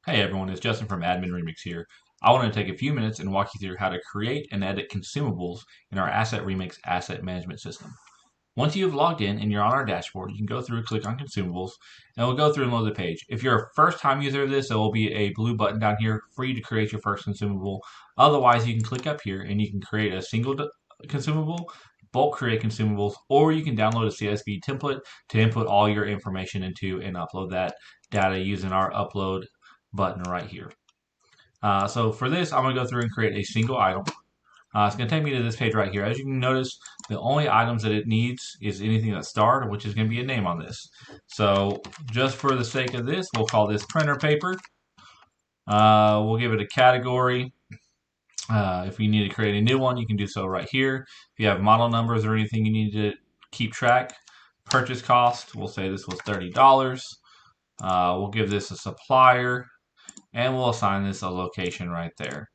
Hey everyone, it's Justin from Admin Remix here. I want to take a few minutes and walk you through how to create and edit consumables in our AssetRemix asset management system. Once you have logged in and you're on our dashboard, you can go through, click on consumables, and it'll go through and load the page. If you're a first time user of this, there will be a blue button down here for you to create your first consumable. Otherwise, you can click up here and you can create a single consumable, bulk create consumables, or you can download a CSV template to input all your information into and upload that data using our upload button right here. So for this, I'm going to go through and create a single item. It's going to take me to this page right here. As you can notice, the only items that it needs is anything that's starred, which is going to be a name on this. So just for the sake of this, we'll call this printer paper. We'll give it a category. If you need to create a new one, you can do so right here. If you have model numbers or anything you need to keep track, purchase cost, we'll say this was $30. We'll give this a supplier, and we'll assign this a location right there.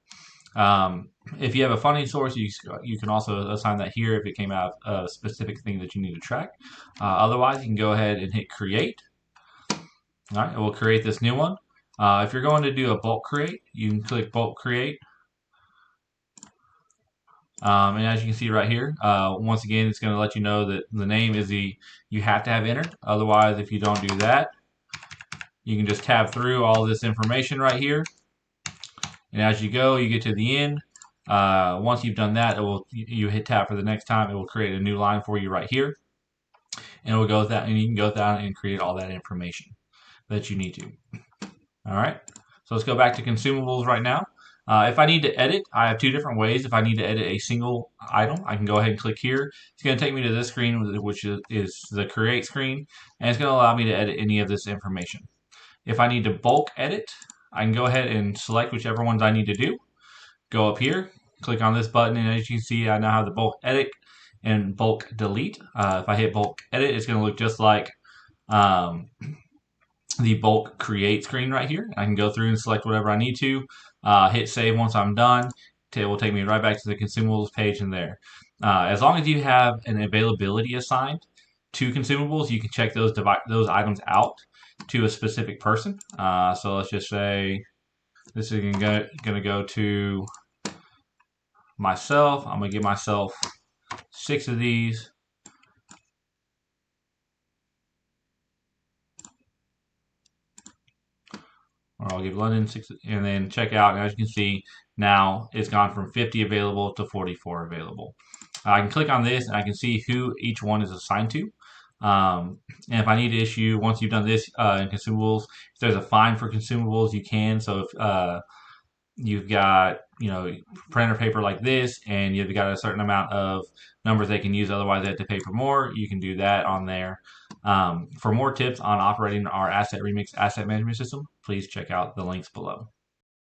If you have a funding source, you can also assign that here if it came out of a specific thing that you need to track. Otherwise, you can go ahead and hit create. All right, it will create this new one. If you're going to do a bulk create, you can click bulk create. And as you can see right here, once again, it's going to let you know that the name is you have to have entered. Otherwise, if you don't do that, you can just tab through all this information right here. And as you go, you get to the end. Once you've done that, you hit tab for the next time. It will create a new line for you right here. And it will go with that, and you can go down and create all that information that you need to. All right. So let's go back to consumables right now. If I need to edit, I have two different ways. If I need to edit a single item, I can go ahead and click here. It's going to take me to this screen, which is the create screen, and it's going to allow me to edit any of this information. If I need to bulk edit, I can go ahead and select whichever ones I need to do. Go up here, click on this button, and as you can see, I now have the bulk edit and bulk delete. If I hit bulk edit, it's going to look just like the bulk create screen right here. I can go through and select whatever I need to. Hit save once I'm done. It will take me right back to the consumables page in there. As long as you have an availability assigned to consumables, you can check those items out to a specific person. So let's just say this is going to go to myself. I'm going to give myself 6 of these. Or I'll give London 6, and then check out. And as you can see, now it's gone from 50 available to 44 available. I can click on this, and I can see who each one is assigned to. And if I need to issue, once you've done this in consumables, if there's a fine for consumables, you can. So if you've got printer paper like this, and you've got a certain amount of numbers they can use, otherwise they have to pay for more, you can do that on there. For more tips on operating our AssetRemix asset management system, please check out the links below.